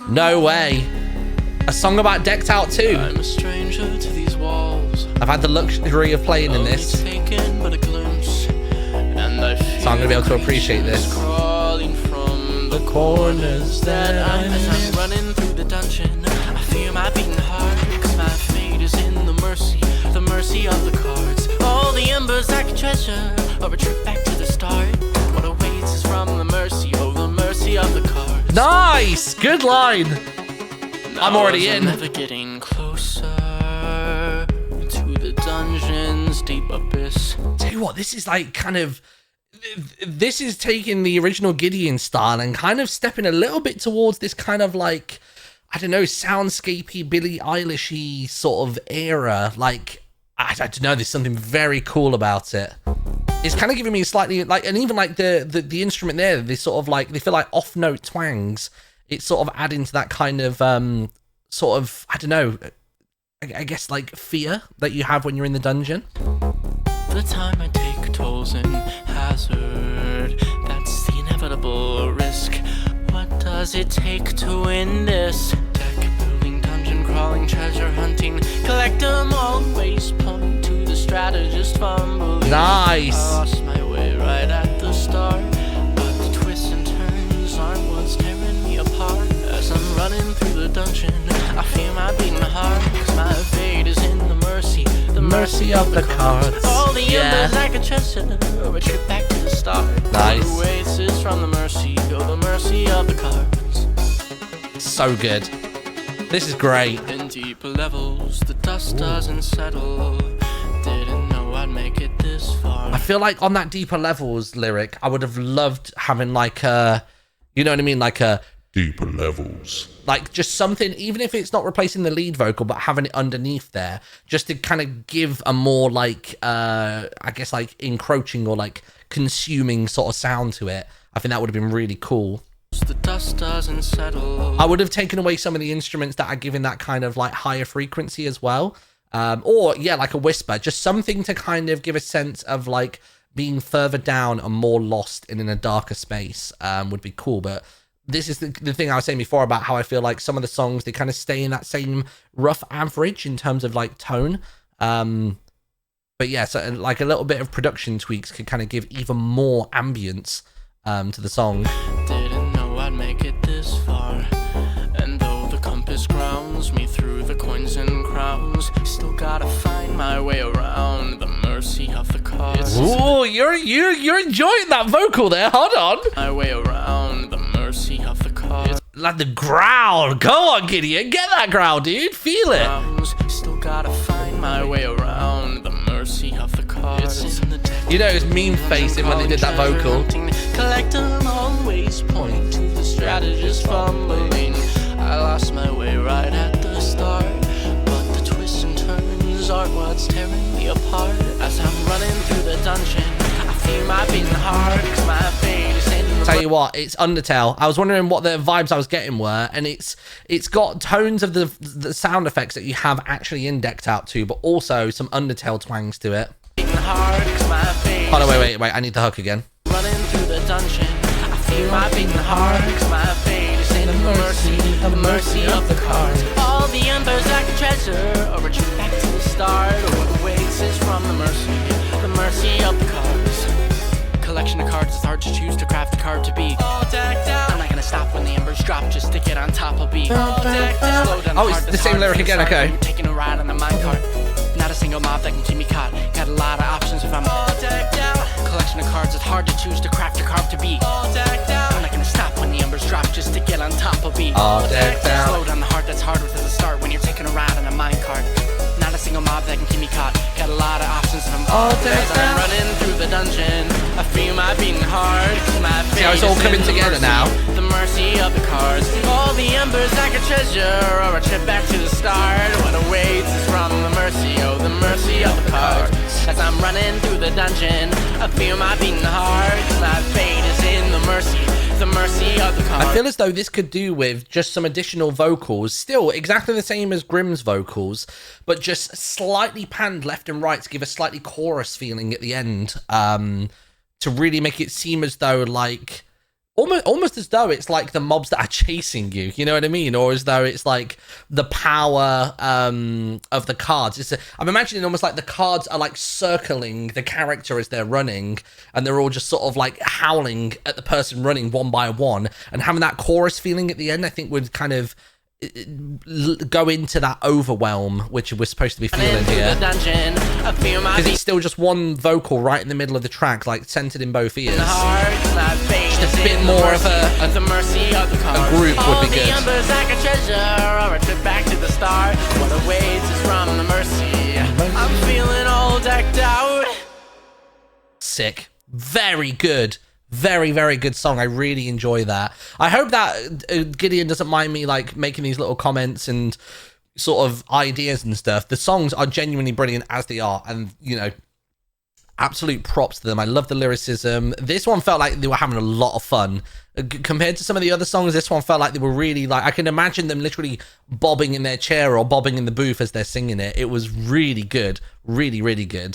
No way. A song about Decked Out too. I'm a stranger to these walls. I've had the luxury of playing in this, But a glimpse, and I feel so I'm gonna be able to appreciate this. Crawling from the corners that I'm in. As I'm running through the dungeon, I feel my beating heart, cause my fate is in the mercy of the cards. All the embers like a treasure, or a trip back to the start. What awaits is from the mercy, oh the mercy of the cards. Nice, good line. I'm already in. Never getting closer to the dungeon's deep abyss. Tell you what, this is like kind of, this is taking the original Gideon style and kind of stepping a little bit towards this kind of like, I don't know, soundscapey, Billie Eilish-y sort of era. Like, I don't know, there's something very cool about it. It's kind of giving me a slightly, like, and even like the instrument there, they sort of like, they feel like off-note twangs. It's sort of adding to that kind of, sort of, I don't know, I guess like fear that you have when you're in the dungeon. The time I take tolls in hazard, that's the inevitable risk. What does it take to win this? Deck building, dungeon crawling, treasure hunting, collect 'em always point to the strategist fumbling. Nice. I lost my way right at the start, but the twists and turns aren't what's tearing me apart. As I'm running through the dungeon, I feel my beating heart, cause my fate is in the mercy of the cards. All the embers like a treasure, or a trip back to the start. Nice. What awaits is from the mercy, oh the mercy of the cards. So good. This is great. In deeper levels, the dust doesn't settle. Didn't know I'd make it this far. I feel like on that deeper levels lyric, I would have loved having like a, you know what I mean? Like a deeper levels. Like just something, even if it's not replacing the lead vocal, but having it underneath there, just to kind of give a more like, I guess like encroaching or like consuming sort of sound to it. I think that would have been really cool. The dust doesn't settle. I would have taken away some of the instruments that are giving that kind of like higher frequency as well. Or yeah, like a whisper, just something to kind of give a sense of like being further down and more lost and in a darker space would be cool. But this is the thing I was saying before about how I feel like some of the songs, they kind of stay in that same rough average in terms of like tone. But yeah, so like a little bit of production tweaks could kind of give even more ambience to the song. Didn't know I'd make it this far. And though the compass grounds me through the coins and crowns, still gotta find my way around the mercy of the cards. Ooh, you're enjoying that vocal there. Hold on. My way around the mercy of the cards. Like the growl. Go on, Gideon. Get that growl, dude. Feel it. Still gotta find my way around the mercy of the cards. You know, it's meme facing when they did that vocal. Collect 'em, always point to the strategist fumbling. I lost my way right at the start, but the twists and turns are what's tearing me apart. As I'm running through the dungeon, I feel my beating heart, cause my fate is in the... Tell you what, it's Undertale. I was wondering what the vibes I was getting were, and it's got tones of the sound effects that you have actually in Decked Out too, but also some Undertale twangs to it. Hold on, wait, I need the hook again. Running through the dungeon, I feel my beating heart, cause my fate is in the mercy of the cards. All the embers like a treasure, or a trip back to the start. What awaits is from the mercy of the cards. Collection of cards, it's hard to choose to craft a card to be all decked out. I'm not gonna stop when the embers drop just to get on top of beat. All decked out. Oh, it's the same lyric again, okay. You're taking a ride on a minecart. Not a single mob that can keep me caught. Got a lot of options if I'm all decked out. Collection of cards, it's hard to choose to craft your carve to be all decked out. I'm not gonna stop when the embers drop just to get on top of beat. All decked out. Slow down the heart that's harder to the start when you're taking a ride on a minecart. Not a single mob that can keep me caught. Got a lot of options if I'm all decked out. As I'm running through the dungeon, I feel my beating heart. My See how it's all coming together now. The mercy of the cards. All the embers like a treasure, or a trip back to the start. What awaits is from the mercy, oh the mercy of the cards. As I'm running through the dungeon, I feel my beating heart. My fate is in the mercy of the cards. I feel as though this could do with just some additional vocals, still exactly the same as Grimm's vocals, but just slightly panned left and right to give a slightly chorus feeling at the end, to really make it seem as though like almost as though it's like the mobs that are chasing you, you know what I mean? Or as though it's like the power of the cards. I'm imagining almost like the cards are like circling the character as they're running, and they're all just sort of like howling at the person running one by one, and having that chorus feeling at the end, I think would kind of go into that overwhelm which we're supposed to be feeling here, because it's still just one vocal right in the middle of the track, like centered in both ears. Just a bit more of a group would be good. Sick. Very good. Very, very good song. I really enjoy that. I hope that Gideon doesn't mind me like making these little comments and sort of ideas and stuff. The songs are genuinely brilliant as they are, and you know, absolute props to them. I love the lyricism. This one felt like they were having a lot of fun. Compared to some of the other songs, this one felt like they were really like, I can imagine them literally bobbing in their chair or bobbing in the booth as they're singing it. It was really good. Really, really good.